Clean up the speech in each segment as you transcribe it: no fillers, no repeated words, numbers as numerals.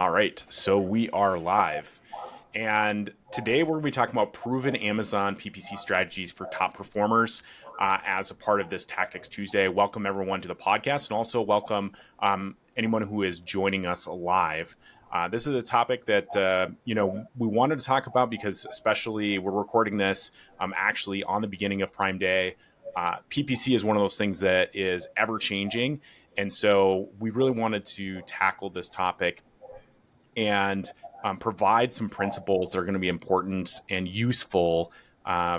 All right, so we are live. And today we're going to be talking about proven Amazon PPC strategies for top performers as a part of this Tactics Tuesday. Welcome everyone to the podcast, and also welcome anyone who is joining us live. This is a topic that we wanted to talk about because, especially, we're recording this actually on the beginning of Prime Day. PPC is one of those things that is ever changing, and so we really wanted to tackle this topic and provide some principles that are going to be important and useful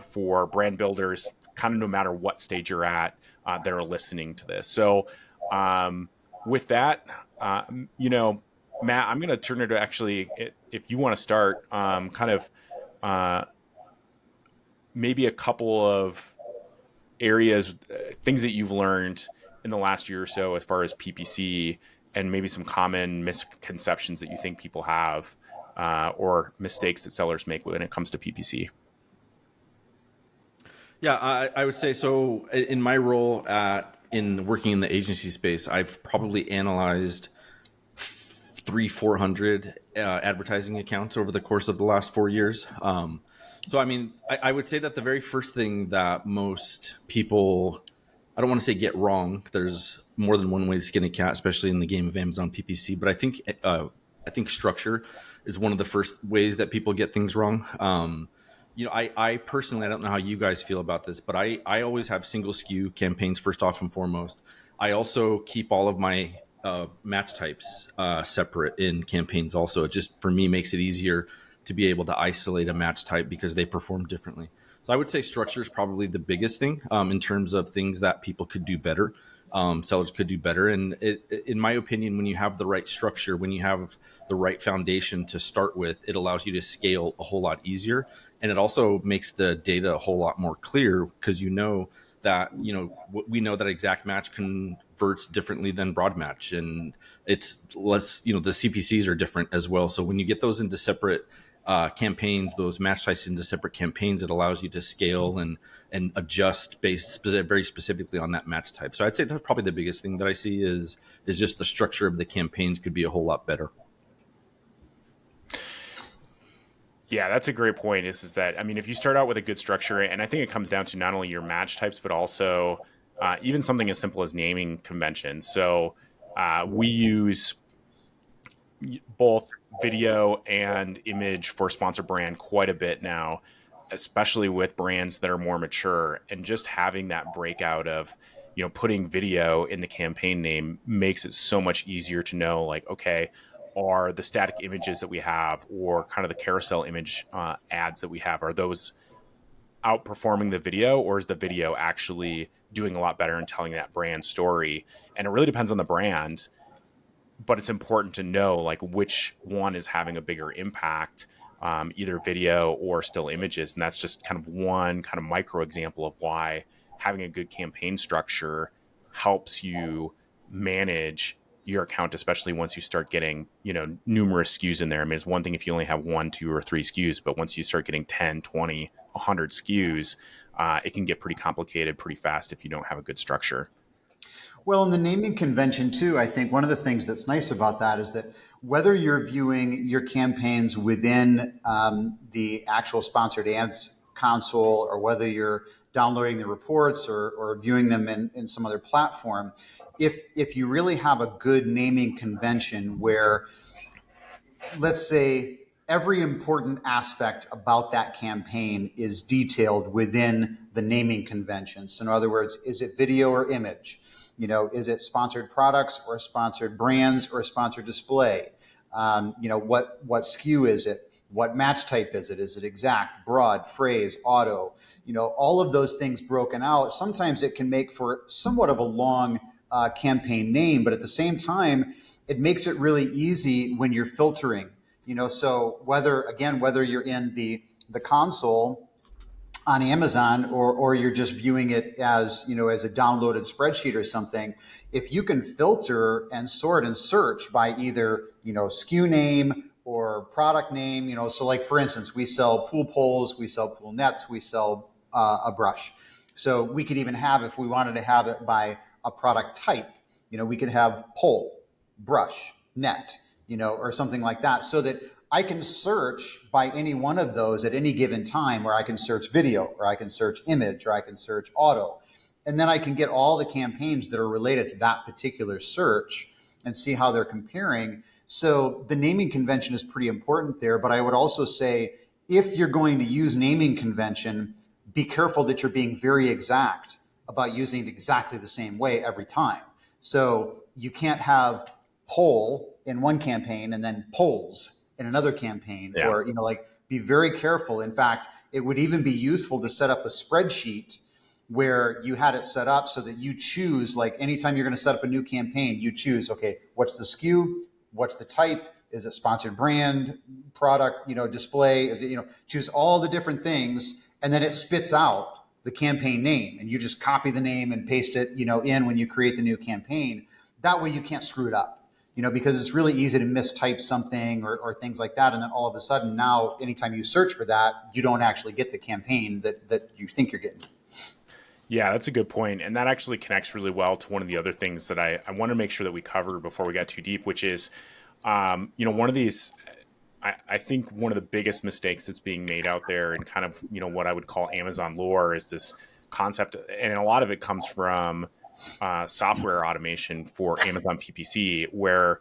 for brand builders, kind of no matter what stage you're at that are listening to this. So with that, Matt, I'm going to turn it to actually, if you want to start, maybe a couple of areas, things that you've learned in the last year or so as far as PPC, and maybe some common misconceptions that you think people have or mistakes that sellers make when it comes to PPC. Yeah, I would say so. In my role in working in the agency space, I've probably analyzed 400 advertising accounts over the course of the last 4 years. So, I mean, I would say that the very first thing that most people, I don't want to say get wrong. There's more than one way to skin a cat, especially in the game of Amazon PPC. But I think structure is one of the first ways that people get things wrong. I personally, I don't know how you guys feel about this, but I always have single SKU campaigns first off and foremost. I also keep all of my match types separate in campaigns also. It just, for me, makes it easier to be able to isolate a match type because they perform differently. So I would say structure is probably the biggest thing in terms of things that people could do better, sellers could do better. And in my opinion, when you have the right structure, when you have the right foundation to start with, it allows you to scale a whole lot easier. And it also makes the data a whole lot more clear because we know that exact match converts differently than broad match. And it's less, the CPCs are different as well. So when you get those into separate campaigns, those match types into separate campaigns, it allows you to scale and adjust based very specifically on that match type. So I'd say that's probably the biggest thing that I see is just the structure of the campaigns could be a whole lot better. Yeah, that's a great point. Is that, I mean, if you start out with a good structure, and I think it comes down to not only your match types, but also even something as simple as naming conventions. So we use both video and image for sponsor brand quite a bit now, especially with brands that are more mature. And just having that breakout of, putting video in the campaign name makes it so much easier to know, like, okay, are the static images that we have or kind of the carousel image ads that we have, are those outperforming the video, or is the video actually doing a lot better in telling that brand story? And it really depends on the brand, but it's important to know like which one is having a bigger impact, either video or still images. And that's just kind of one kind of micro example of why having a good campaign structure helps you manage your account, especially once you start getting, numerous SKUs in there. I mean, it's one thing if you only have 1, 2, or 3 SKUs, but once you start getting 10, 20, 100 SKUs, it can get pretty complicated pretty fast if you don't have a good structure. Well, in the naming convention too, I think one of the things that's nice about that is that whether you're viewing your campaigns within the actual sponsored ads console, or whether you're downloading the reports or viewing them in some other platform, if you really have a good naming convention where, let's say, every important aspect about that campaign is detailed within the naming convention. So in other words, is it video or image? Is it sponsored products or sponsored brands or sponsored display? What SKU is it? What match type is it? Is it exact, broad, phrase, auto? All of those things broken out. Sometimes it can make for somewhat of a long campaign name, but at the same time, it makes it really easy when you're filtering. So whether you're in the console on Amazon or you're just viewing it as a downloaded spreadsheet or something, if you can filter and sort and search by either SKU name or product name, so like for instance, we sell pool poles, we sell pool nets, we sell a brush. So we could even have, if we wanted to have it by a product type, we could have pole, brush, net, or something like that, so that I can search by any one of those at any given time, or I can search video, or I can search image, or I can search auto. And then I can get all the campaigns that are related to that particular search and see how they're comparing. So the naming convention is pretty important there. But I would also say, if you're going to use naming convention, be careful that you're being very exact about using it exactly the same way every time. So you can't have poll in one campaign and then polls in another campaign, Yeah. or, like, be very careful. In fact, it would even be useful to set up a spreadsheet where you had it set up so that you choose, like, anytime you're going to set up a new campaign, you choose, okay, what's the SKU? What's the type? Is it sponsored brand, product, display? Is it, choose all the different things, and then it spits out the campaign name, and you just copy the name and paste it, in when you create the new campaign. That way you can't screw it up, because it's really easy to mistype something or things like that. And then all of a sudden now, anytime you search for that, you don't actually get the campaign that you think you're getting. Yeah, that's a good point. And that actually connects really well to one of the other things that I want to make sure that we cover before we got too deep, which is, one of these, I think one of the biggest mistakes that's being made out there and kind of, what I would call Amazon lore is this concept. And a lot of it comes from software automation for Amazon PPC, where,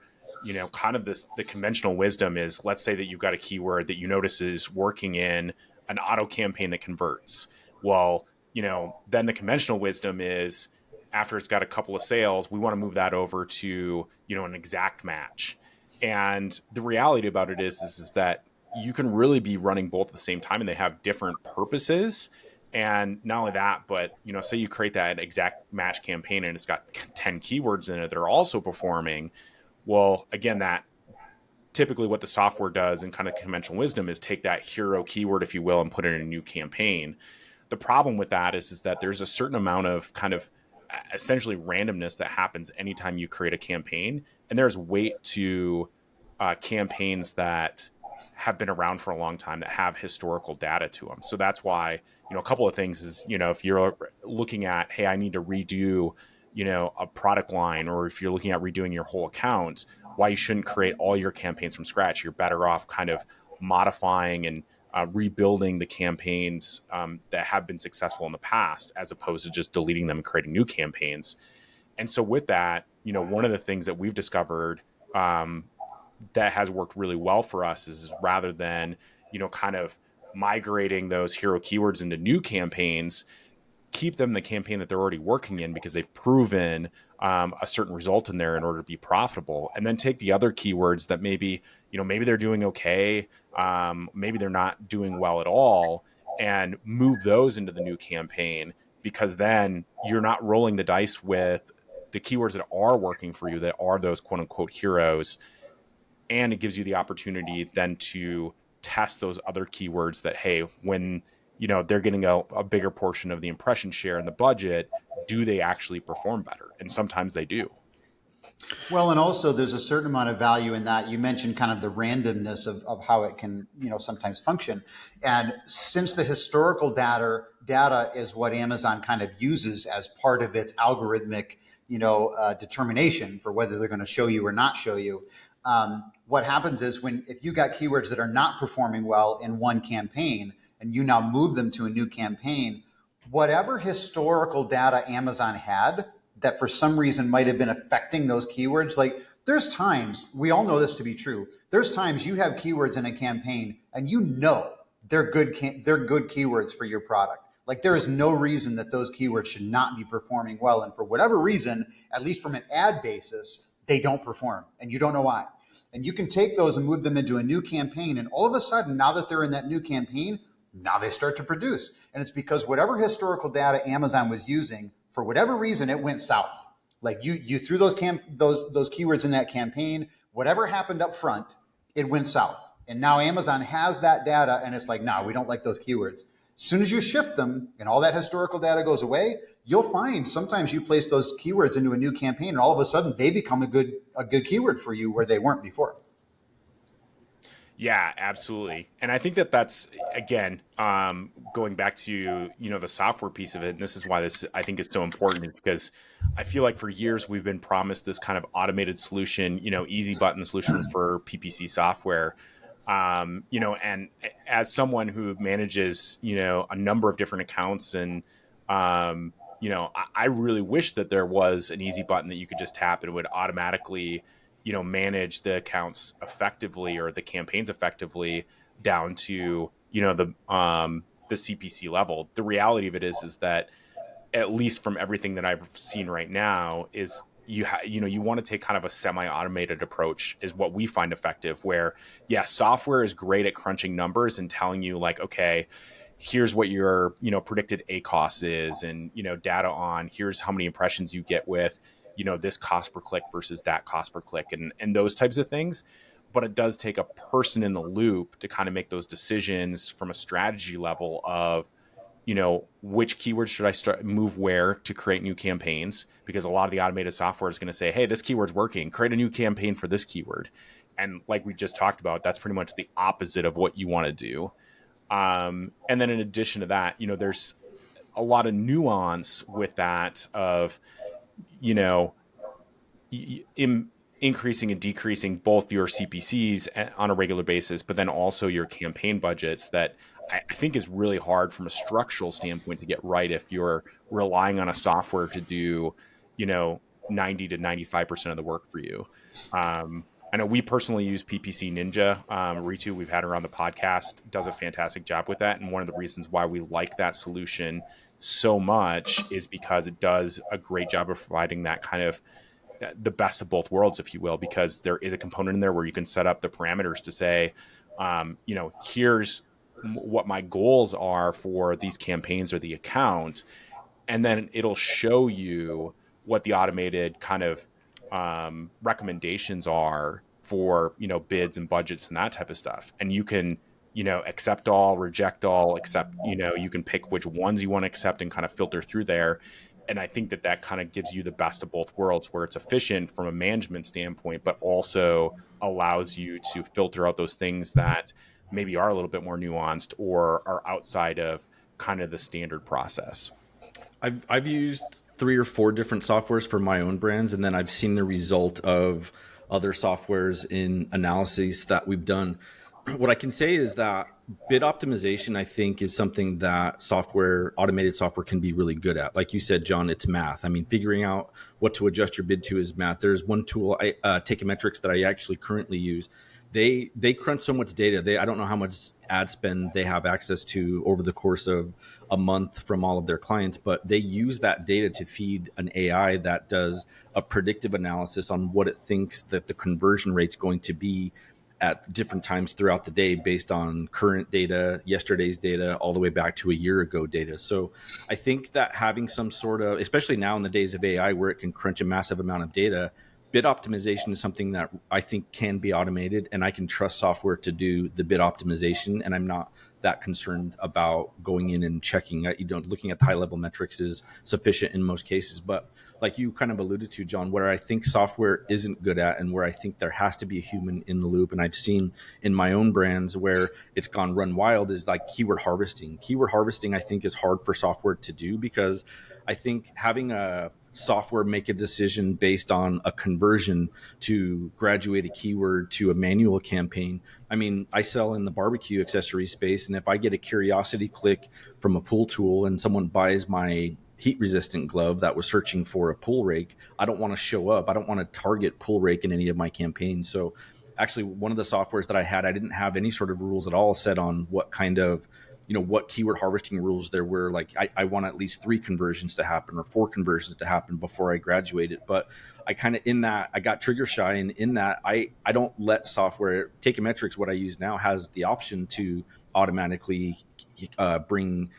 kind of the conventional wisdom is, let's say that you've got a keyword that you notice is working in an auto campaign that converts. Well, then the conventional wisdom is, after it's got a couple of sales, we want to move that over to, an exact match. And the reality about it is that you can really be running both at the same time, and they have different purposes. And not only that, but, say you create that exact match campaign and it's got 10 keywords in it that are also performing. Well, again, that typically what the software does and kind of conventional wisdom is take that hero keyword, if you will, and put it in a new campaign. The problem with that is that there's a certain amount of kind of essentially randomness that happens anytime you create a campaign. And there's weight to campaigns that have been around for a long time, that have historical data to them. So that's why, a couple of things is, if you're looking at, hey, I need to redo, a product line, or if you're looking at redoing your whole account, why you shouldn't create all your campaigns from scratch. You're better off kind of modifying and rebuilding the campaigns that have been successful in the past, as opposed to just deleting them and creating new campaigns. And so with that, one of the things that we've discovered that has worked really well for us is, rather than, kind of migrating those hero keywords into new campaigns, keep them in the campaign that they're already working in, because they've proven a certain result in there in order to be profitable. And then take the other keywords that maybe they're doing okay, maybe they're not doing well at all, and move those into the new campaign, because then you're not rolling the dice with the keywords that are working for you, that are those quote unquote heroes. And it gives you the opportunity then to test those other keywords that, hey, when they're getting a bigger portion of the impression share and the budget, do they actually perform better? And sometimes they do. Well, and also there's a certain amount of value in that. You mentioned kind of the randomness of how it can, sometimes function. And since the historical data is what Amazon kind of uses as part of its algorithmic, determination for whether they're going to show you or not show you, what happens is, if you got keywords that are not performing well in one campaign and you now move them to a new campaign, whatever historical data Amazon had that for some reason might have been affecting those keywords. Like, there's times, we all know this to be true, there's times you have keywords in a campaign and they're good keywords for your product. Like, there is no reason that those keywords should not be performing well. And for whatever reason, at least from an ad basis, they don't perform, and you don't know why. And you can take those and move them into a new campaign. And all of a sudden, now that they're in that new campaign, now they start to produce. And it's because whatever historical data Amazon was using, for whatever reason, it went south. Like, you threw those keywords in that campaign, whatever happened up front, it went south. And now Amazon has that data, and it's like, no, we don't like those keywords. As soon as you shift them and all that historical data goes away, you'll find sometimes you place those keywords into a new campaign and all of a sudden they become a good keyword for you where they weren't before. Yeah, absolutely. And I think that's, again, going back to, the software piece of it. And this is why this, I think, is so important, because I feel like for years we've been promised this kind of automated solution, easy button solution for PPC software. And as someone who manages, a number of different accounts, and I really wish that there was an easy button that you could just tap and it would automatically, manage the accounts effectively or the campaigns effectively down to, the CPC level. The reality of it is that, at least from everything that I've seen right now, is you want to take kind of a semi-automated approach is what we find effective, where software is great at crunching numbers and telling you like, okay, here's what your predicted ACoS is, and data on here's how many impressions you get with this cost per click versus that cost per click, and those types of things. But it does take a person in the loop to kind of make those decisions from a strategy level of, which keywords should I move where to create new campaigns? Because a lot of the automated software is going to say, hey, this keyword's working, create a new campaign for this keyword. And like we just talked about, that's pretty much the opposite of what you want to do. And then in addition to that, there's a lot of nuance with that of, increasing and decreasing both your CPCs on a regular basis, but then also your campaign budgets, that I think is really hard from a structural standpoint to get right if you're relying on a software to do, 90 to 95% of the work for you. I know we personally use PPC Ninja. Ritu, we've had her on the podcast, does a fantastic job with that. And one of the reasons why we like that solution so much is because it does a great job of providing that kind of the best of both worlds, if you will, because there is a component in there where you can set up the parameters to say, here's what my goals are for these campaigns or the account. And then it'll show you what the automated kind of recommendations are for, bids and budgets and that type of stuff. And you can, accept all, reject all, accept, you can pick which ones you want to accept and kind of filter through there. And I think that kind of gives you the best of both worlds, where it's efficient from a management standpoint, but also allows you to filter out those things that maybe are a little bit more nuanced or are outside of kind of the standard process. I've used 3 or 4 different softwares for my own brands, and then I've seen the result of other softwares in analyses that we've done. What I can say is that bid optimization, I think, is something that automated software can be really good at. Like you said, John, it's math. I mean, figuring out what to adjust your bid to is math. There's one tool, Take Metrics, that I actually currently use. They crunch so much data. I don't know how much ad spend they have access to over the course of a month from all of their clients, but they use that data to feed an AI that does a predictive analysis on what it thinks that the conversion rate's going to be at different times throughout the day based on current data, yesterday's data, all the way back to a year ago data. So I think that having some sort of, especially now in the days of AI where it can crunch a massive amount of data, bid optimization is something that I think can be automated, and I can trust software to do the bid optimization. And I'm not that concerned about going in and checking. Looking at the high level metrics is sufficient in most cases. But like you kind of alluded to, John, where I think software isn't good at, and where I think there has to be a human in the loop, and I've seen in my own brands where it's gone run wild, is like keyword harvesting. Keyword harvesting, I think, is hard for software to do, because I think having a software make a decision based on a conversion to graduate a keyword to a manual campaign. I mean, I sell in the barbecue accessory space, and if I get a curiosity click from a pool tool and someone buys my heat resistant glove that was searching for a pool rake, I don't want to show up. I don't want to target pool rake in any of my campaigns. So actually, one of the softwares that I had, I didn't have any sort of rules at all set on what kind of, what keyword harvesting rules there were. Like I want at least 3 conversions to happen or 4 conversions to happen before I graduated. But I kind of, in that, I got trigger shy, and in that I don't let software, Take Metrics, what I use now, has the option to automatically bring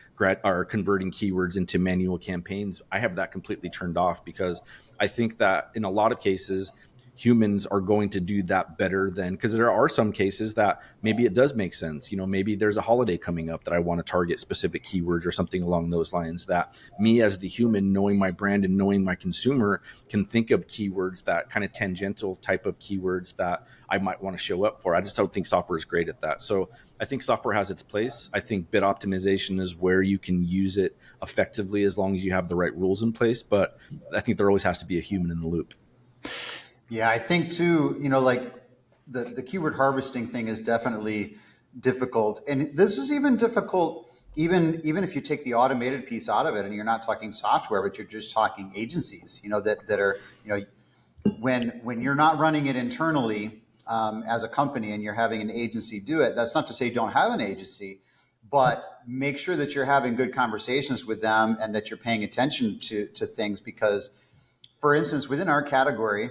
or converting keywords into manual campaigns. I have that completely turned off, because I think that in a lot of cases, humans are going to do that better than, because there are some cases that maybe it does make sense. Maybe there's a holiday coming up that I want to target specific keywords or something along those lines, that me as the human, knowing my brand and knowing my consumer, can think of keywords, that kind of tangential type of keywords that I might want to show up for. I just don't think software is great at that. So I think software has its place. I think bid optimization is where you can use it effectively as long as you have the right rules in place. But I think there always has to be a human in the loop. Yeah, I think too, like the keyword harvesting thing is definitely difficult. And this is even difficult, even if you take the automated piece out of it and you're not talking software, but you're just talking agencies, that are, when you're not running it internally as a company and you're having an agency do it, that's not to say you don't have an agency, but make sure that you're having good conversations with them and that you're paying attention to things. Because, for instance, within our category,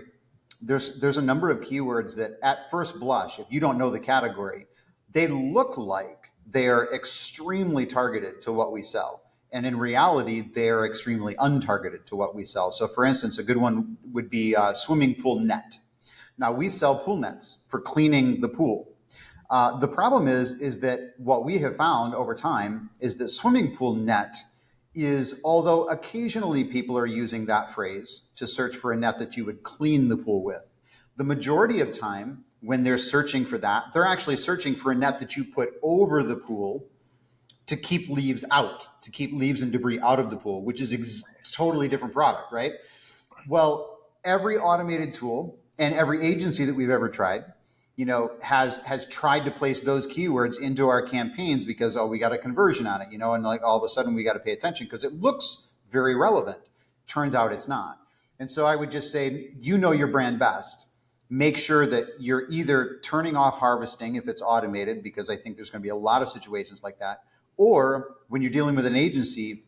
there's a number of keywords that at first blush, if you don't know the category, they look like they are extremely targeted to what we sell. And in reality, they are extremely untargeted to what we sell. So for instance, a good one would be swimming pool net. Now, we sell pool nets for cleaning the pool. The problem is that what we have found over time is that swimming pool net is, although occasionally people are using that phrase to search for a net that you would clean the pool with, the majority of time when they're searching for that, they're actually searching for a net that you put over the pool to keep leaves out, to keep leaves and debris out of the pool, which is totally different product, right? Well, every automated tool and every agency that we've ever tried, has tried to place those keywords into our campaigns because, we got a conversion on it, and like all of a sudden we got to pay attention because it looks very relevant. Turns out it's not. And so I would just say, your brand best. Make sure that you're either turning off harvesting if it's automated, because I think there's going to be a lot of situations like that. Or when you're dealing with an agency,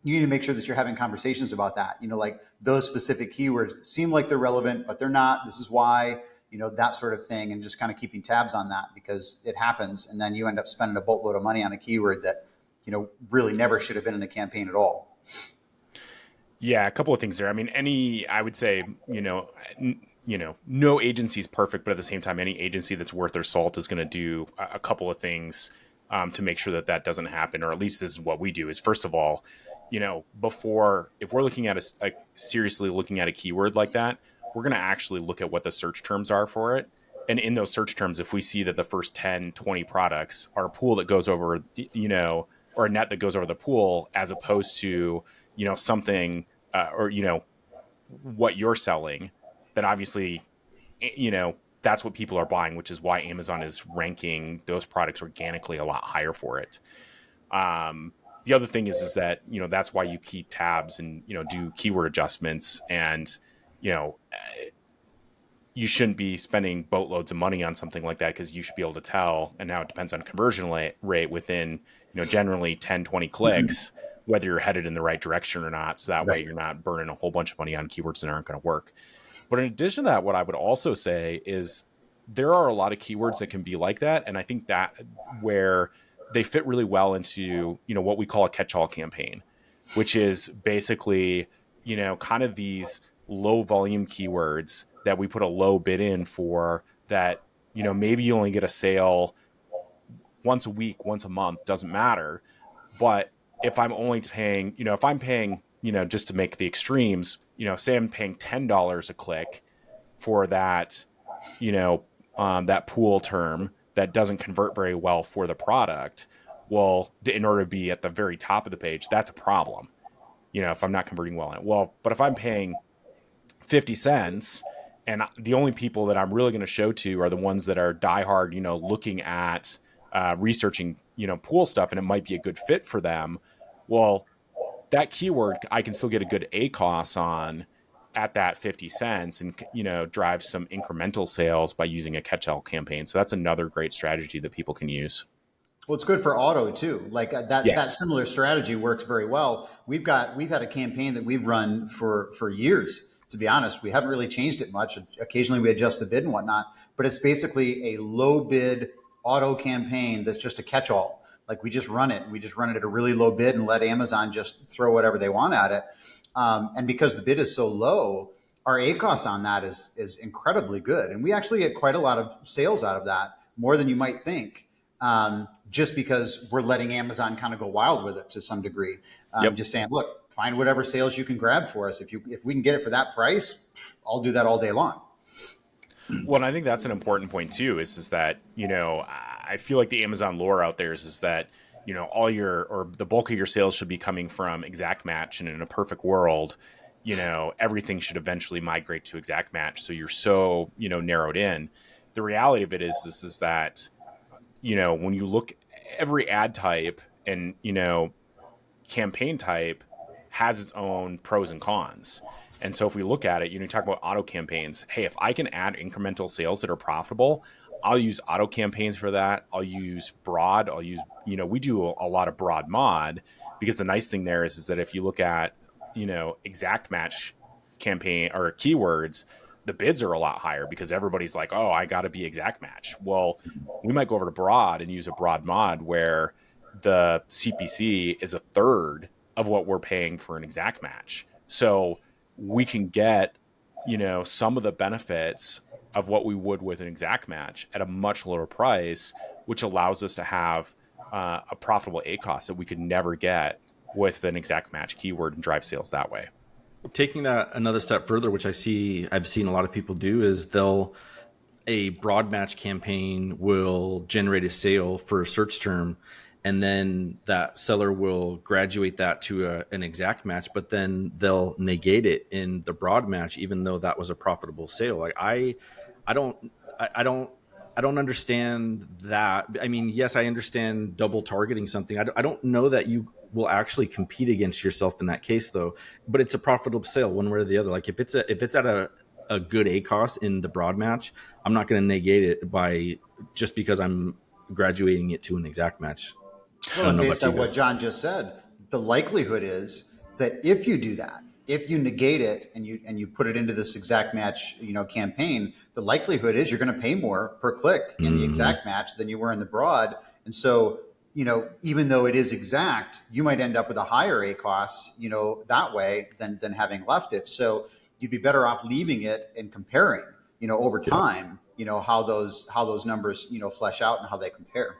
you need to make sure that you're having conversations about that. Like those specific keywords that seem like they're relevant, but they're not. This is why. That sort of thing, and just kind of keeping tabs on that, because it happens. And then you end up spending a boatload of money on a keyword that, really never should have been in a campaign at all. Yeah, a couple of things there. I mean, I would say, no agency is perfect, but at the same time, any agency that's worth their salt is going to do a couple of things to make sure that doesn't happen, or at least this is what we do. Is first of all, before, if we're looking at seriously looking at a keyword like that, we're going to actually look at what the search terms are for it. And in those search terms, if we see that the first 10, 20 products are a pool that goes over, or a net that goes over the pool, as opposed to, something, or, what you're selling, then obviously, that's what people are buying, which is why Amazon is ranking those products organically a lot higher for it. The other thing is that, that's why you keep tabs and, do keyword adjustments, and, you shouldn't be spending boatloads of money on something like that, because you should be able to tell. And now it depends on conversion rate within, generally 10, 20 clicks, whether you're headed in the right direction or not. So that way you're not burning a whole bunch of money on keywords that aren't going to work. But in addition to that, what I would also say is there are a lot of keywords that can be like that. And I think that where they fit really well into, what we call a catch-all campaign, which is basically, kind of these low volume keywords that we put a low bid in for, that, maybe you only get a sale once a week, once a month, doesn't matter. But if I'm only paying, if I'm paying, just to make the extremes, say I'm paying $10 a click for that, that pool term that doesn't convert very well for the product. Well, in order to be at the very top of the page, that's a problem. If I'm not converting well on it. Well, but if I'm paying 50 cents and the only people that I'm really going to show to are the ones that are diehard, looking at researching, pool stuff, and it might be a good fit for them. Well, that keyword, I can still get a good ACOS on at that 50 cents and, drive some incremental sales by using a catch-all campaign. So that's another great strategy that people can use. Well, it's good for auto too. Like that Yes. That similar strategy works very well. We've had a campaign that we've run for years. To be honest, we haven't really changed it much. Occasionally we adjust the bid and whatnot, but it's basically a low bid auto campaign that's just a catch-all. Like we just run it. We just run it at a really low bid and let Amazon just throw whatever they want at it. And because the bid is so low, our ACOS on that is incredibly good, and we actually get quite a lot of sales out of that, more than you might think, just because we're letting Amazon kind of go wild with it to some degree. Yep. Just saying, look, find whatever sales you can grab for us. If we can get it for that price, I'll do that all day long. Well, and I think that's an important point too, is that, I feel like the Amazon lore out there is that, all or the bulk of your sales should be coming from exact match. And in a perfect world, everything should eventually migrate to exact match. So you're so, narrowed in. The reality of it is that, when you look, every ad type and, campaign type has its own pros and cons. And so if we look at it, you talk about auto campaigns. Hey, if I can add incremental sales that are profitable, I'll use auto campaigns for that. I'll use broad. I'll use, we do a lot of broad mod, because the nice thing there is that if you look at, exact match campaign or keywords, the bids are a lot higher because everybody's like, oh, I got to be exact match. Well, we might go over to broad and use a broad mod where the CPC is a third of what we're paying for an exact match. So we can get, some of the benefits of what we would with an exact match at a much lower price, which allows us to have a profitable ACOS that we could never get with an exact match keyword and drive sales that way. Taking that another step further, which I've seen a lot of people do, is a broad match campaign will generate a sale for a search term, and then that seller will graduate that to an exact match, but then they'll negate it in the broad match, even though that was a profitable sale. Like I don't understand that. I mean, yes, I understand double targeting something. I don't know that you will actually compete against yourself in that case, though. But it's a profitable sale one way or the other. Like if it's at a good ACOS in the broad match, I'm not going to negate it by just because I'm graduating it to an exact match. Well, and based on what John just said, the likelihood is that if you do that, if you negate it and you put it into this exact match, campaign, the likelihood is you're going to pay more per click in the exact match than you were in the broad. And so, even though it is exact, you might end up with a higher ACOS, that way than having left it. So you'd be better off leaving it and comparing, over time, how those numbers, flesh out and how they compare.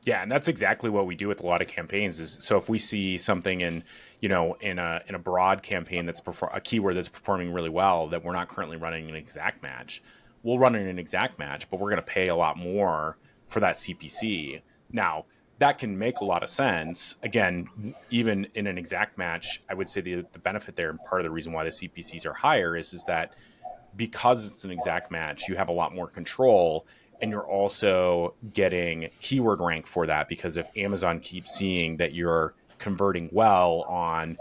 Yeah, and that's exactly what we do with a lot of campaigns. Is so if we see something in a broad campaign that's a keyword that's performing really well that we're not currently running an exact match, we'll run in an exact match, but we're going to pay a lot more for that CPC. Now, that can make a lot of sense. Again, even in an exact match, I would say the benefit there, and part of the reason why the CPCs are higher is that because it's an exact match, you have a lot more control. And you're also getting keyword rank for that, because if Amazon keeps seeing that you're converting well on,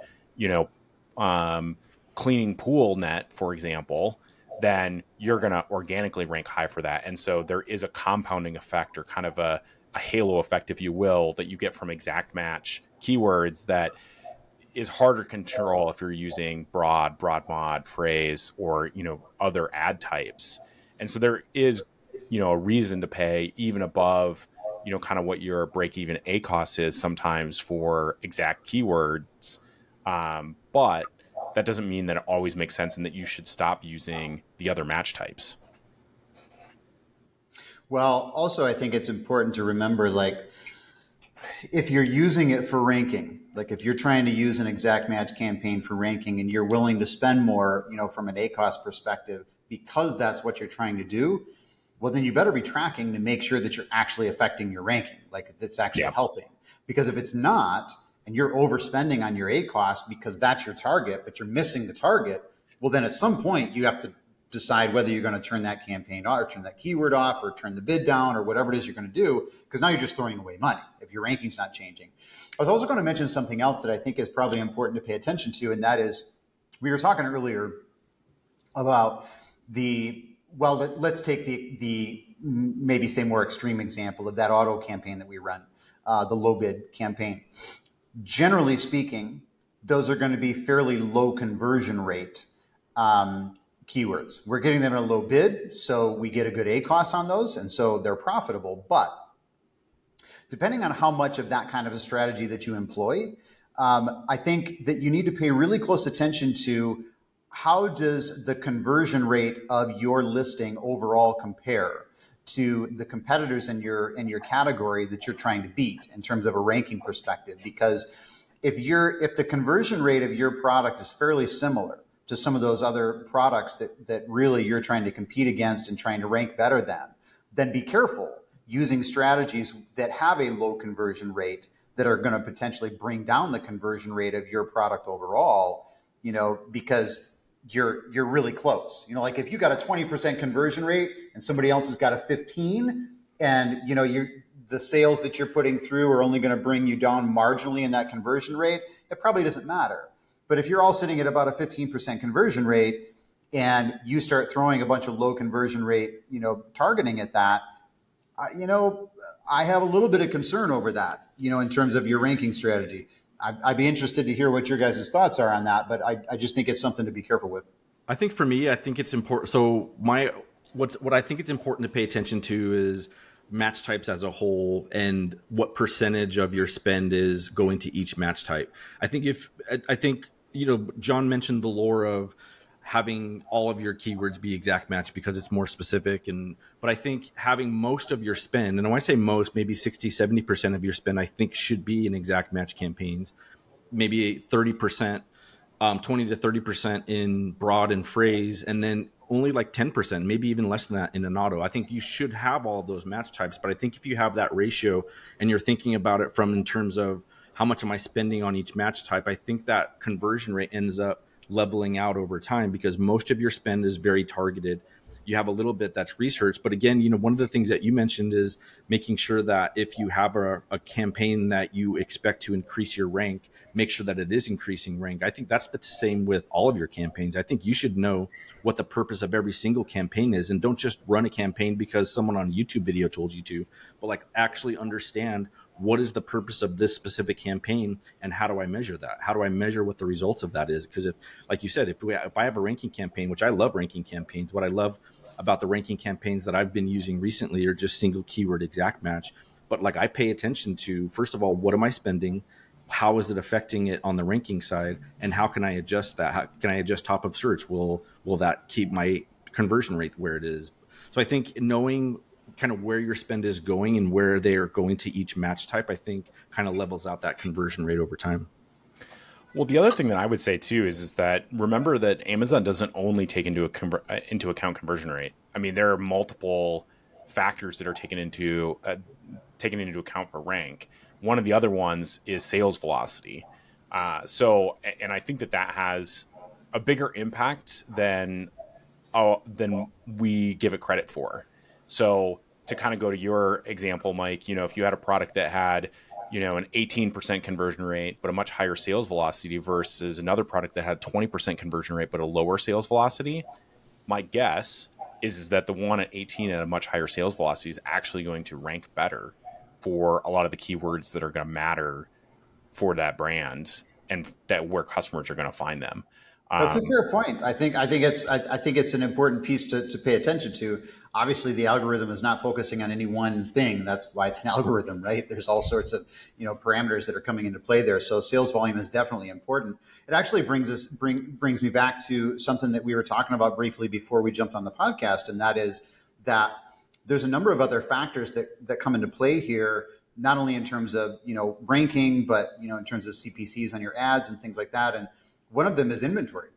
cleaning pool net, for example, then you're going to organically rank high for that. And so there is a compounding effect, or kind of a halo effect, if you will, that you get from exact match keywords that is harder to control if you're using broad mod, phrase, or, other ad types. And so there is a reason to pay even above, kind of what your break-even ACOS is sometimes for exact keywords. But that doesn't mean that it always makes sense and that you should stop using the other match types. Well, also, I think it's important to remember, like, if you're using it for ranking, like if you're trying to use an exact match campaign for ranking and you're willing to spend more, from an ACOS perspective, because that's what you're trying to do, well, then you better be tracking to make sure that you're actually affecting your ranking, like that's actually helping. Because if it's not, and you're overspending on your ACOS because that's your target, but you're missing the target, well, then at some point you have to decide whether you're going to turn that campaign off, or turn that keyword off, or turn the bid down, or whatever it is you're going to do, because now you're just throwing away money if your ranking's not changing. I was also going to mention something else that I think is probably important to pay attention to, and that is, we were talking earlier about let's take the maybe say more extreme example of that auto campaign that we run, the low bid campaign. Generally speaking, those are going to be fairly low conversion rate keywords. We're getting them at a low bid, so we get a good ACOS on those, and so they're profitable. But depending on how much of that kind of a strategy that you employ, I think that you need to pay really close attention to how does the conversion rate of your listing overall compare to the competitors in your category that you're trying to beat in terms of a ranking perspective? Because if the conversion rate of your product is fairly similar to some of those other products that really you're trying to compete against and trying to rank better than, then be careful using strategies that have a low conversion rate that are going to potentially bring down the conversion rate of your product overall, because you're really close. Like if you got a 20% conversion rate and somebody else has got a 15, and the sales that you're putting through are only going to bring you down marginally in that conversion rate, it probably doesn't matter. But if you're all sitting at about a 15% conversion rate and you start throwing a bunch of low conversion rate, targeting at that, I have a little bit of concern over that, in terms of your ranking strategy. I'd be interested to hear what your guys' thoughts are on that, but I just think it's something to be careful with. I think for me, I think it's important. So what I think it's important to pay attention to is match types as a whole and what percentage of your spend is going to each match type. I think John mentioned the lore of having all of your keywords be exact match because it's more specific. But I think having most of your spend, and when I say most, maybe 60-70% of your spend, I think should be in exact match campaigns, maybe 30%, 20 to 30% in broad and phrase, and then only like 10%, maybe even less than that in an auto. I think you should have all of those match types, but I think if you have that ratio and you're thinking about it from in terms of how much am I spending on each match type, I think that conversion rate ends up leveling out over time because most of your spend is very targeted. You have a little bit that's research, but again, one of the things that you mentioned is making sure that if you have a campaign that you expect to increase your rank, make sure that it is increasing rank. I think that's the same with all of your campaigns. I think you should know what the purpose of every single campaign is, and don't just run a campaign because someone on a YouTube video told you to, but like actually understand what is the purpose of this specific campaign and how do I measure that? How do I measure what the results of that is? Because if, like you said, if I have a ranking campaign, which I love ranking campaigns, what I love about the ranking campaigns that I've been using recently are just single keyword exact match. But like I pay attention to, first of all, what am I spending? How is it affecting it on the ranking side? And how can I adjust that? How can I adjust top of search? Will that keep my conversion rate where it is? So I think knowing kind of where your spend is going and where they are going to each match type, I think kind of levels out that conversion rate over time. Well, the other thing that I would say too is that remember that Amazon doesn't only take into account conversion rate. I mean, there are multiple factors that are taken into account for rank. One of the other ones is sales velocity. And I think that has a bigger impact than we give it credit for. So to kind of go to your example, Mike, if you had a product that had an 18% conversion rate, but a much higher sales velocity versus another product that had 20% conversion rate, but a lower sales velocity, my guess is that the one at 18 at a much higher sales velocity is actually going to rank better for a lot of the keywords that are going to matter for that brand and that where customers are going to find them. That's a fair point. I think it's an important piece to pay attention to. Obviously, the algorithm is not focusing on any one thing. That's why it's an algorithm, right? There's all sorts of parameters that are coming into play there. So sales volume is definitely important. It actually brings me back to something that we were talking about briefly before we jumped on the podcast, and that is that there's a number of other factors that come into play here, not only in terms of ranking, but in terms of CPCs on your ads and things like that. And one of them is inventory.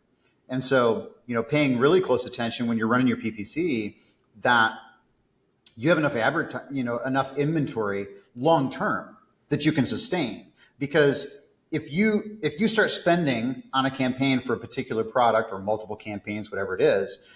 And so, paying really close attention when you're running your PPC that you have enough enough inventory long term that you can sustain. Because if you start spending on a campaign for a particular product or multiple campaigns, whatever it is,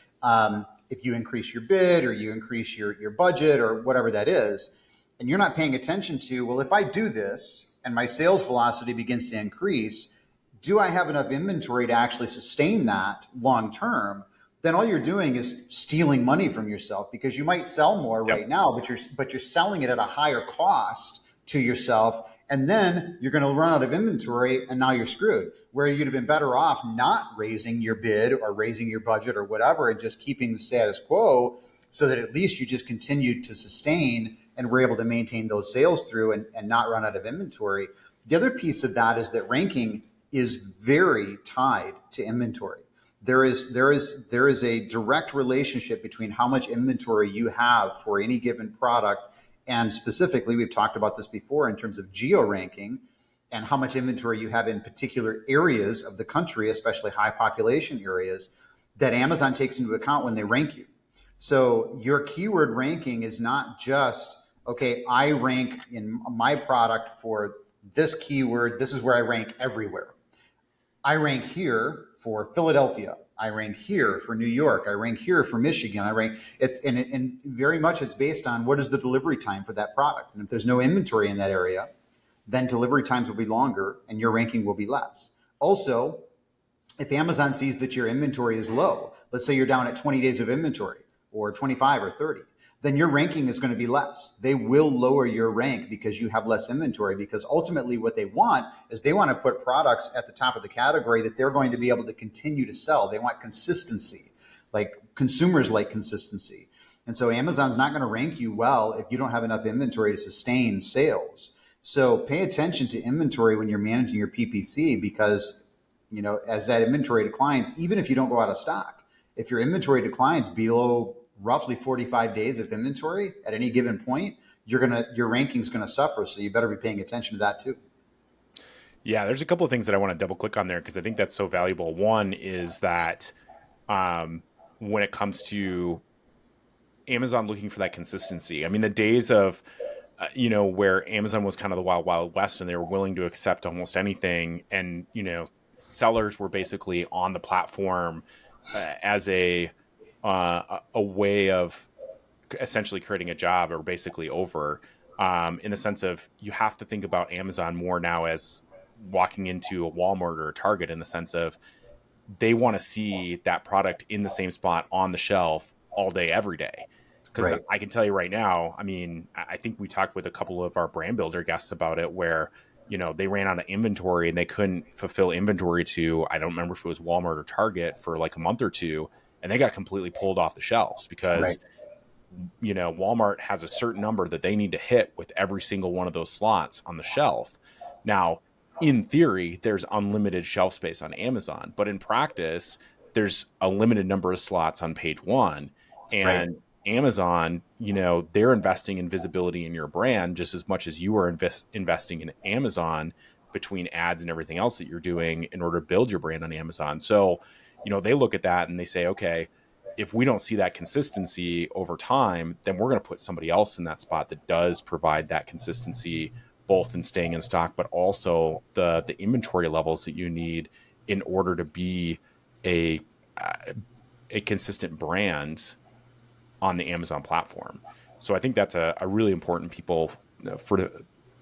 if you increase your bid or you increase your budget or whatever that is, and you're not paying attention to, well, if I do this and my sales velocity begins to increase, do I have enough inventory to actually sustain that long term? Then all you're doing is stealing money from yourself, because you might sell more right now, but you're selling it at a higher cost to yourself, and then you're going to run out of inventory, and now you're screwed. Where you'd have been better off not raising your bid or raising your budget or whatever, and just keeping the status quo, so that at least you just continued to sustain and were able to maintain those sales through and not run out of inventory. The other piece of that is that ranking is very tied to inventory. there is a direct relationship between how much inventory you have for any given product, and specifically, we've talked about this before in terms of geo ranking and how much inventory you have in particular areas of the country, especially high population areas, that Amazon takes into account when they rank you. So your keyword ranking is not just, okay, I rank in my product for this keyword, this is where I rank everywhere. I rank here for Philadelphia. I rank here for New York. I rank here for Michigan. I rank and very much it's based on what is the delivery time for that product. And if there's no inventory in that area, then delivery times will be longer and your ranking will be less. Also, if Amazon sees that your inventory is low, let's say you're down at 20 days of inventory or 25 or 30, then your ranking is going to be less. They will lower your rank because you have less inventory, because ultimately what they want is they want to put products at the top of the category that they're going to be able to continue to sell. They want consistency. Like consumers like consistency. And so Amazon's not going to rank you well if you don't have enough inventory to sustain sales. So pay attention to inventory when you're managing your PPC, because as that inventory declines, even if you don't go out of stock, if your inventory declines below roughly 45 days of inventory at any given point, your ranking's going to suffer. So you better be paying attention to that too. Yeah, there's a couple of things that I want to double click on there because I think that's so valuable. One is that when it comes to Amazon looking for that consistency, I mean, the days of where Amazon was kind of the wild, wild west and they were willing to accept almost anything, and sellers were basically on the platform as a way of essentially creating a job, or basically over, in the sense of you have to think about Amazon more now as walking into a Walmart or a Target, in the sense of they want to see that product in the same spot on the shelf all day, every day. Because Right. I can tell you right now, I mean, I think we talked with a couple of our brand builder guests about it, where they ran out of inventory and they couldn't fulfill inventory to, I don't remember if it was Walmart or Target, for like a month or two, and they got completely pulled off the shelves because, Walmart has a certain number that they need to hit with every single one of those slots on the shelf. Now, in theory, there's unlimited shelf space on Amazon, but in practice, there's a limited number of slots on page one. And Right. Amazon, they're investing in visibility in your brand just as much as you are investing in Amazon, between ads and everything else that you're doing in order to build your brand on Amazon. So, they look at that and they say, okay, if we don't see that consistency over time, then we're going to put somebody else in that spot that does provide that consistency, both in staying in stock, but also the inventory levels that you need in order to be a consistent brand on the Amazon platform. So I think that's a really important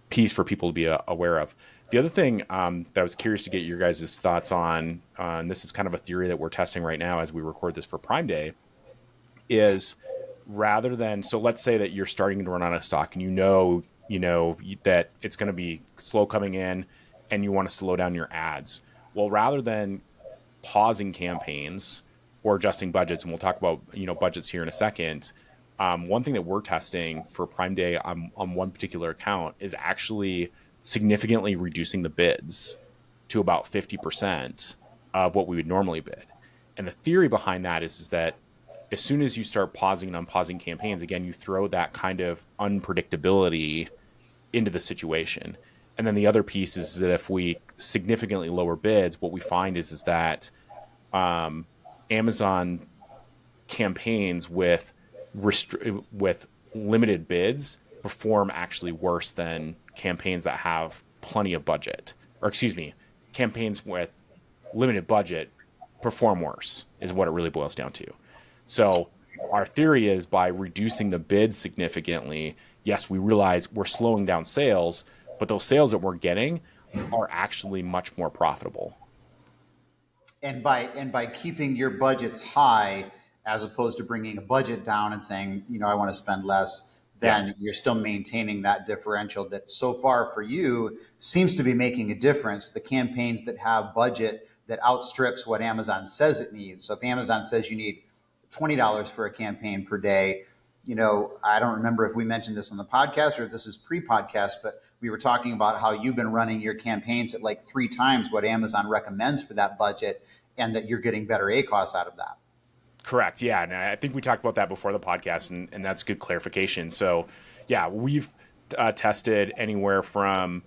piece for people to be aware of. The other thing that I was curious to get your guys' thoughts on, and this is kind of a theory that we're testing right now as we record this for Prime Day, is rather than, so let's say that you're starting to run out of stock and that it's going to be slow coming in and you want to slow down your ads. Well, rather than pausing campaigns or adjusting budgets, and we'll talk about budgets here in a second, one thing that we're testing for Prime Day on one particular account is actually significantly reducing the bids to about 50% of what we would normally bid. And the theory behind that is that as soon as you start pausing and unpausing campaigns, again, you throw that kind of unpredictability into the situation. And then the other piece is that if we significantly lower bids, what we find is that Amazon campaigns with limited bids perform actually worse than campaigns that have plenty of budget, or excuse me, campaigns with limited budget perform worse, is what it really boils down to. So our theory is, by reducing the bids significantly, yes, we realize we're slowing down sales, but those sales that we're getting are actually much more profitable. And by keeping your budgets high, as opposed to bringing a budget down and saying, I want to spend less, then you're still maintaining that differential that so far for you seems to be making a difference. The campaigns that have budget that outstrips what Amazon says it needs. So if Amazon says you need $20 for a campaign per day, I don't remember if we mentioned this on the podcast or if this is pre-podcast, but we were talking about how you've been running your campaigns at like 3 times what Amazon recommends for that budget. and that you're getting better ACOS out of that. Correct. Yeah. And I think we talked about that before the podcast, and that's good clarification. So, yeah, we've tested anywhere from,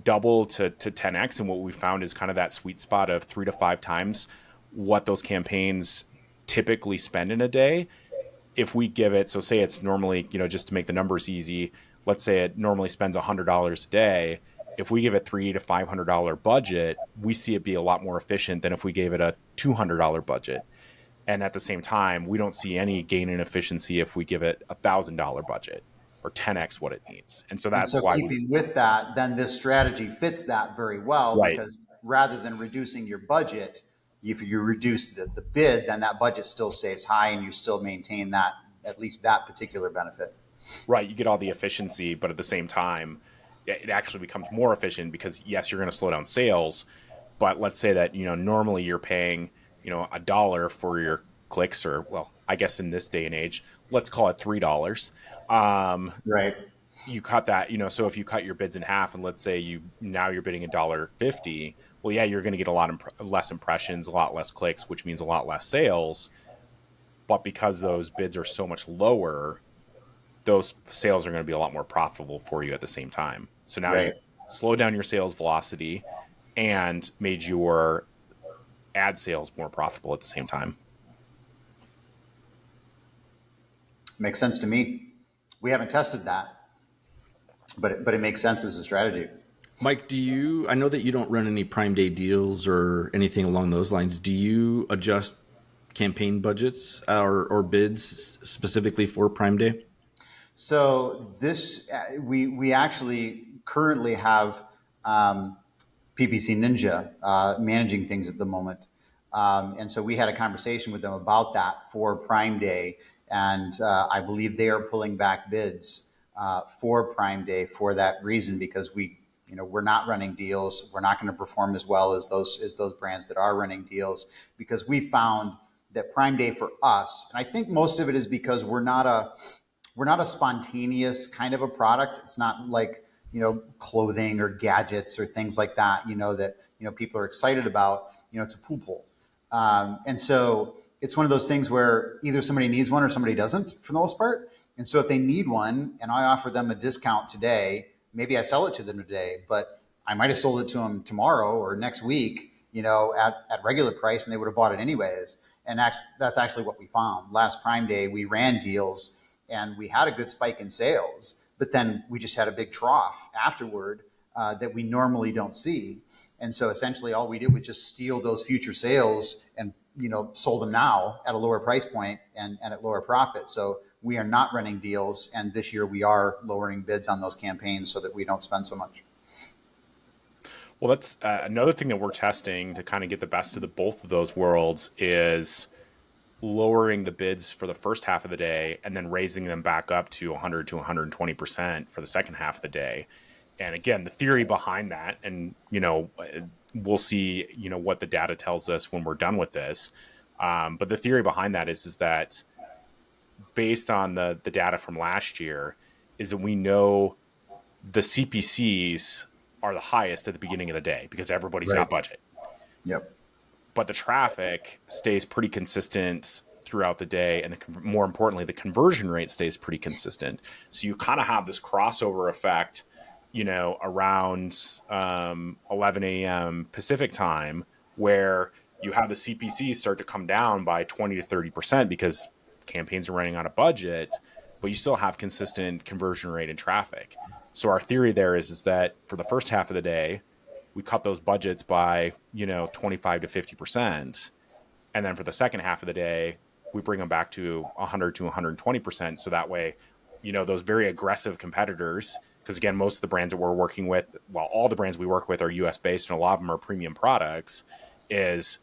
double to 10x. And what we found is kind of that sweet spot of 3 to 5 times what those campaigns typically spend in a day. If we give it, so say it's normally, just to make the numbers easy, let's say it normally spends $100 a day. If we give it $300 to $500 budget, we see it be a lot more efficient than if we gave it a $200 budget. And at the same time, we don't see any gain in efficiency if we give it $1,000 budget or 10x what it needs. And so that's why keeping with that, then this strategy fits that very well, right. Because rather than reducing your budget, if you reduce the bid, then that budget still stays high and you still maintain that, at least that particular benefit. Right. You get all the efficiency, but at the same time, it actually becomes more efficient because yes, you're going to slow down sales. But let's say that, normally you're paying, $1 for your clicks, or, well, I guess in this day and age, let's call it $3. Right. You cut that, so if you cut your bids in half and let's say you're bidding $1.50, well, yeah, you're going to get a lot less impressions, a lot less clicks, which means a lot less sales. But because those bids are so much lower, those sales are going to be a lot more profitable for you at the same time. So now you slow down your sales velocity and made your ad sales more profitable at the same time. Makes sense to me. We haven't tested that, but it makes sense as a strategy. Mike, I know that you don't run any Prime Day deals or anything along those lines. Do you adjust campaign budgets or bids specifically for Prime Day? So this, we actually currently have PPC Ninja managing things at the moment. And so we had a conversation with them about that for Prime Day. And I believe they are pulling back bids for Prime Day for that reason, because we're not running deals. We're not going to perform as well as those brands that are running deals, because we found that Prime Day for us, and I think most of it is because we're not a spontaneous kind of a product. It's not like, clothing or gadgets or things like that, that, people are excited about. It's a pool pole. And so it's one of those things where either somebody needs one or somebody doesn't, for the most part. And so if they need one and I offer them a discount today, maybe I sell it to them today, but I might have sold it to them tomorrow or next week, at regular price, and they would have bought it anyways. And that's actually what we found. Last Prime Day, we ran deals and we had a good spike in sales, but then we just had a big trough afterward that we normally don't see. And so essentially all we did was just steal those future sales and, sold them now at a lower price point and at lower profit. So we are not running deals. And this year we are lowering bids on those campaigns so that we don't spend so much. Well, that's another thing that we're testing to kind of get the best of both of those worlds is lowering the bids for the first half of the day and then raising them back up to 100 to 120% for the second half of the day. And again, the theory behind that, and, we'll see, what the data tells us when we're done with this. But the theory behind that is that based on the data from last year is that we know the CPCs are the highest at the beginning of the day because everybody's got budget. Yep. But the traffic stays pretty consistent throughout the day. And more importantly, the conversion rate stays pretty consistent. So you kind of have this crossover effect, around 11 a.m. Pacific time, where you have the CPCs start to come down by 20 to 30% because campaigns are running on a budget, but you still have consistent conversion rate and traffic. So our theory there is that for the first half of the day, we cut those budgets by, 25 to 50%. And then for the second half of the day, we bring them back to 100 to 120%. So that way, those very aggressive competitors, because again, most of the brands that we're working with, well, all the brands we work with are US based and a lot of them are premium products, is,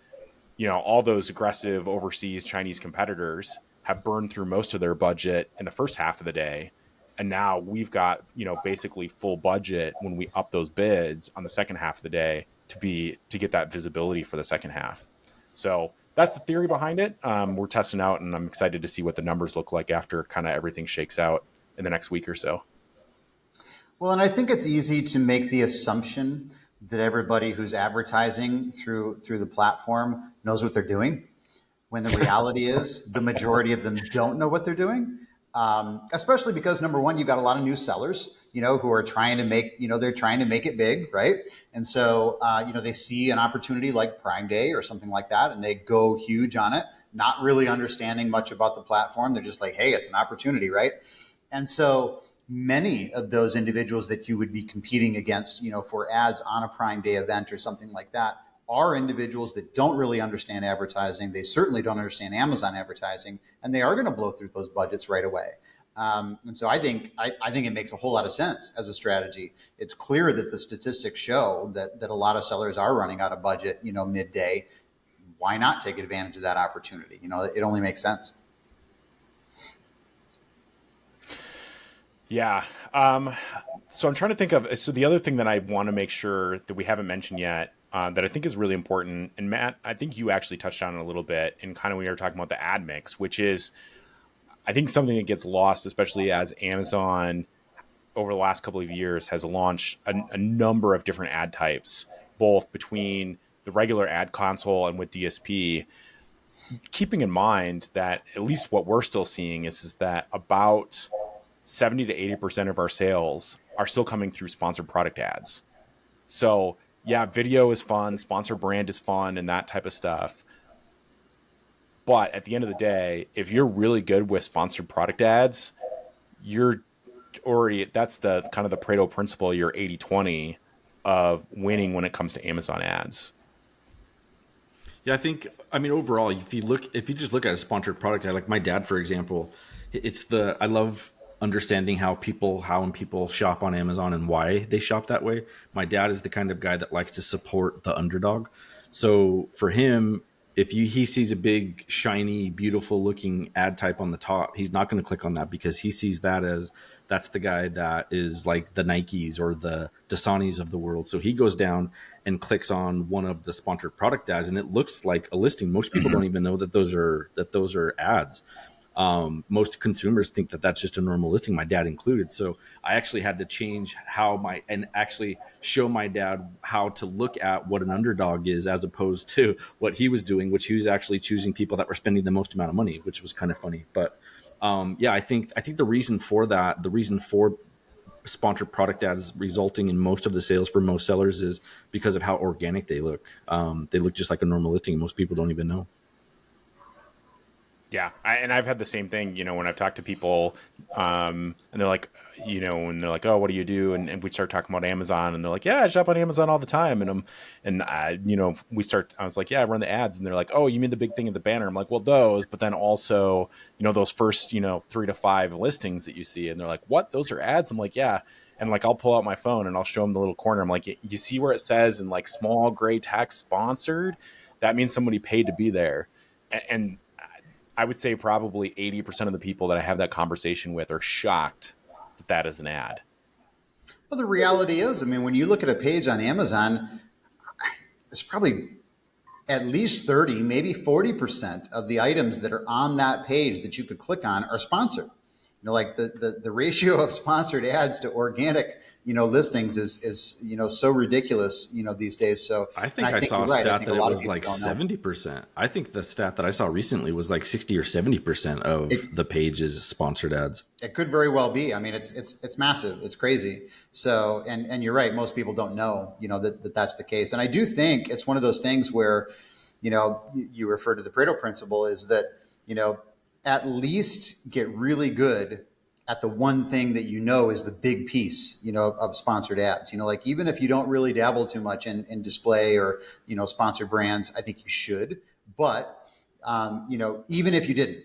all those aggressive overseas Chinese competitors have burned through most of their budget in the first half of the day. And now we've got, basically full budget when we up those bids on the second half of the day to get that visibility for the second half. So that's the theory behind it. We're testing out, and I'm excited to see what the numbers look like after kind of everything shakes out in the next week or so. Well, and I think it's easy to make the assumption that everybody who's advertising through the platform knows what they're doing, when the reality is the majority of them don't know what they're doing. Especially because, number one, you've got a lot of new sellers, who are trying to make, they're trying to make it big, right? And so, they see an opportunity like Prime Day or something like that, and they go huge on it, not really understanding much about the platform. They're just like, hey, it's an opportunity, right? And so many of those individuals that you would be competing against, for ads on a Prime Day event or something like that, are individuals that don't really understand advertising. They certainly don't understand Amazon advertising, and they are going to blow through those budgets right away. And so I think it makes a whole lot of sense as a strategy. It's clear that the statistics show that a lot of sellers are running out of budget, midday. Why not take advantage of that opportunity? It only makes sense. Yeah. So I'm trying to think of, so the other thing that I want to make sure that we haven't mentioned yet, that I think is really important. And Matt, I think you actually touched on it a little bit in kind of when you were talking about the ad mix, which is, I think, something that gets lost, especially as Amazon over the last couple of years has launched a number of different ad types, both between the regular ad console and with DSP, keeping in mind that at least what we're still seeing is that about 70 to 80% of our sales are still coming through sponsored product ads. So yeah, video is fun, sponsor brand is fun, and that type of stuff. But at the end of the day, if you're really good with sponsored product ads, you're already, that's the kind of the Pareto principle, your 80-20 of winning when it comes to Amazon ads. Yeah, I mean, overall, if you just look at a sponsored product ad, like my dad, for example, I love understanding how people shop on Amazon and why they shop that way. My dad is the kind of guy that likes to support the underdog. So for him, if he sees a big, shiny, beautiful looking ad type on the top, he's not going to click on that because he sees that as that's the guy that is like the Nikes or the Dasanis of the world. So he goes down and clicks on one of the sponsored product ads, and it looks like a listing. Most people don't even know that those are ads. Most consumers think that that's just a normal listing, my dad included. So I actually had to change and actually show my dad how to look at what an underdog is, as opposed to what he was doing, which he was actually choosing people that were spending the most amount of money, which was kind of funny. But yeah, I think the reason for sponsored product ads resulting in most of the sales for most sellers is because of how organic they look. They look just like a normal listing, and most people don't even know. Yeah. And I've had the same thing, when I've talked to people, and they're like, and they're like, oh, what do you do? And we start talking about Amazon, and they're like, yeah, I shop on Amazon all the time. I was like, yeah, I run the ads. And they're like, oh, you mean the big thing at the banner? I'm like, well, those, but then also, those first, 3 to 5 listings that you see. And they're like, what? Those are ads? I'm like, yeah. And like, I'll pull out my phone and I'll show them the little corner. I'm like, you see where it says in like small gray text sponsored? That means somebody paid to be there. And I would say probably 80% of the people that I have that conversation with are shocked that that is an ad. Well, the reality is, when you look at a page on Amazon, it's probably at least 30, maybe 40% of the items that are on that page that you could click on are sponsored. Like the ratio of sponsored ads to organic, listings is so ridiculous, these days. So I think I saw a stat that it was like 70%. I think the stat that I saw recently was like 60 or 70% of the page is sponsored ads. It could very well be. It's massive. It's crazy. So, and you're right. Most people don't know, that that's the case. And I do think it's one of those things where, you refer to the Pareto principle, is that, at least get really good at the one thing that is the big piece, of sponsored ads. Like, even if you don't really dabble too much in display or, sponsored brands, I think you should. But, even if you didn't,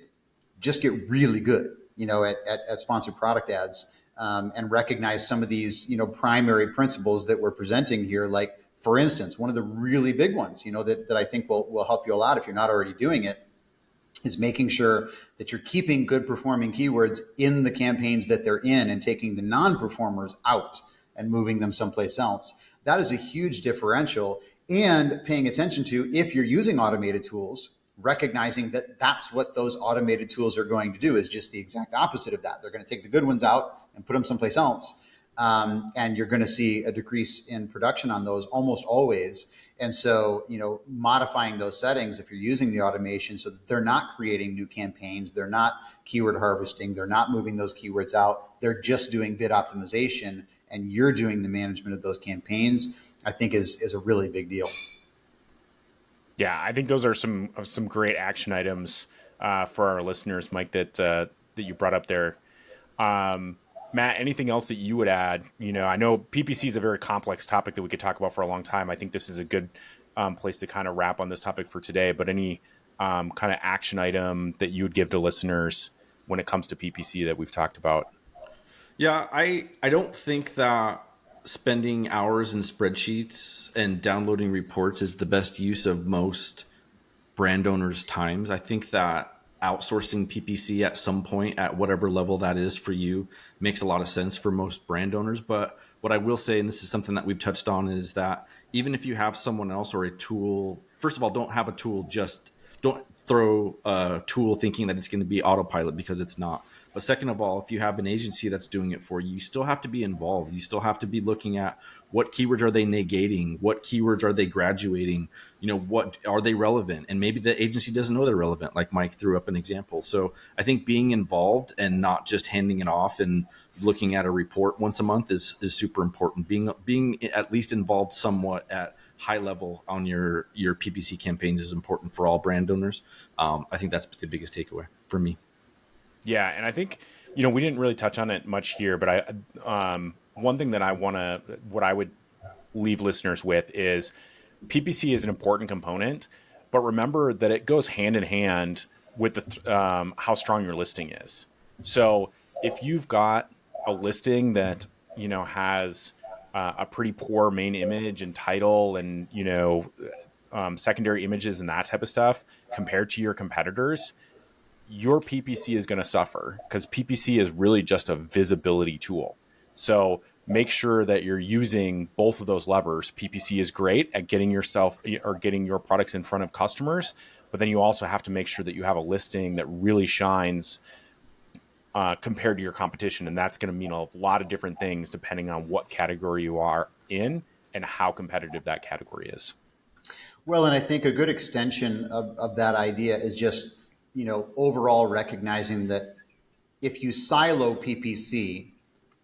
just get really good, at sponsored product ads, and recognize some of these, primary principles that we're presenting here. Like, for instance, one of the really big ones, that I think will help you a lot if you're not already doing it, is making sure that you're keeping good performing keywords in the campaigns that they're in and taking the non-performers out and moving them someplace else. That is a huge differential. And paying attention to, if you're using automated tools, recognizing that that's what those automated tools are going to do, is just the exact opposite of that. They're going to take the good ones out and put them someplace else. and you're going to see a decrease in production on those almost always. And so, modifying those settings, if you're using the automation so that they're not creating new campaigns, they're not keyword harvesting, they're not moving those keywords out, they're just doing bid optimization, and you're doing the management of those campaigns, I think is a really big deal. Yeah, I think those are some great action items for our listeners, Mike, that you brought up there. Matt, anything else that you would add? I know PPC is a very complex topic that we could talk about for a long time. I think this is a good place to kind of wrap on this topic for today. But any kind of action item that you would give to listeners when it comes to PPC that we've talked about? Yeah, I don't think that spending hours in spreadsheets and downloading reports is the best use of most brand owners' times. I think that outsourcing PPC at some point, at whatever level that is for you, makes a lot of sense for most brand owners. But what I will say, and this is something that we've touched on, is that even if you have someone else or a tool, first of all, don't have a tool, just don't throw a tool thinking that it's going to be autopilot, because it's not. But second of all, if you have an agency that's doing it for you, you still have to be involved. You still have to be looking at what keywords are they negating, what keywords are they graduating, what are they relevant? And maybe the agency doesn't know they're relevant, like Mike threw up an example. So I think being involved and not just handing it off and looking at a report once a month is super important. Being at least involved somewhat at high level on your PPC campaigns is important for all brand owners. I think that's the biggest takeaway for me. Yeah, and I think we didn't really touch on it much here, but one thing that what I would leave listeners with is PPC is an important component, but remember that it goes hand in hand with how strong your listing is. So if you've got a listing that has a pretty poor main image and title and secondary images and that type of stuff compared to your competitors, your PPC is going to suffer, because PPC is really just a visibility tool. So make sure that you're using both of those levers. PPC is great at getting your products in front of customers, but then you also have to make sure that you have a listing that really shines compared to your competition. And that's going to mean a lot of different things depending on what category you are in and how competitive that category is. Well, and I think a good extension of that idea is just, overall recognizing that if you silo PPC,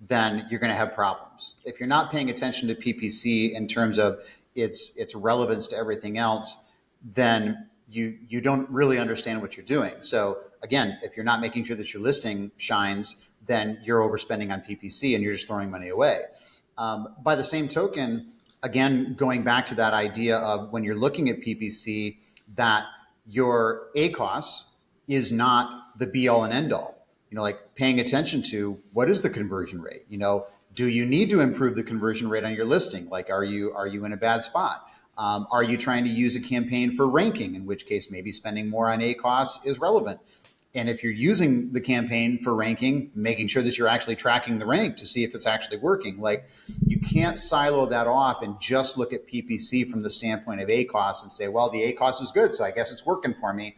then you're going to have problems. If you're not paying attention to PPC in terms of its relevance to everything else, then you don't really understand what you're doing. So again, if you're not making sure that your listing shines, then you're overspending on PPC and you're just throwing money away. By the same token, again, going back to that idea of when you're looking at PPC, that your ACOS is not the be all and end all. Like paying attention to what is the conversion rate? Do you need to improve the conversion rate on your listing? Like, are you in a bad spot? Are you trying to use a campaign for ranking, in which case maybe spending more on ACOS is relevant? And if you're using the campaign for ranking, making sure that you're actually tracking the rank to see if it's actually working. Like, you can't silo that off and just look at PPC from the standpoint of ACOS and say, well, the ACOS is good, so I guess it's working for me.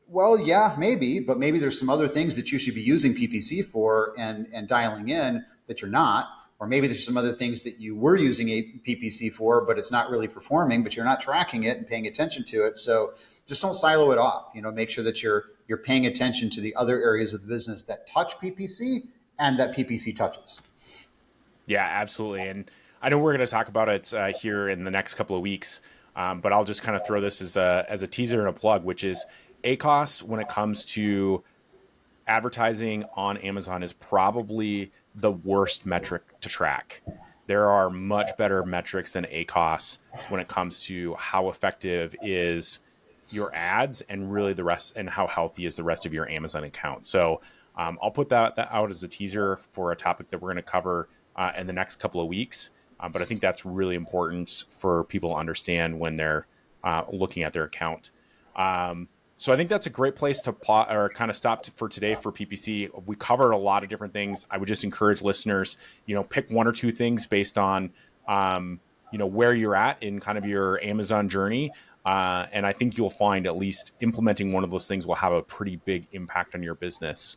Well, yeah, maybe, but maybe there's some other things that you should be using PPC for and dialing in that you're not. Or maybe there's some other things that you were using a PPC for, but it's not really performing, but you're not tracking it and paying attention to it. So just don't silo it off. Make sure that you're paying attention to the other areas of the business that touch PPC and that PPC touches. Yeah, absolutely. And I know we're going to talk about it here in the next couple of weeks, but I'll just kind of throw this as a teaser and a plug, which is ACOS, when it comes to advertising on Amazon, is probably the worst metric to track. There are much better metrics than ACOS when it comes to how effective is your ads and really the rest, and how healthy is the rest of your Amazon account. So I'll put that out as a teaser for a topic that we're going to cover in the next couple of weeks. But I think that's really important for people to understand when they're looking at their account. So I think that's a great place to kind of stop for today for PPC. We covered a lot of different things. I would just encourage listeners, pick one or two things based on, where you're at in kind of your Amazon journey. And I think you'll find at least implementing one of those things will have a pretty big impact on your business.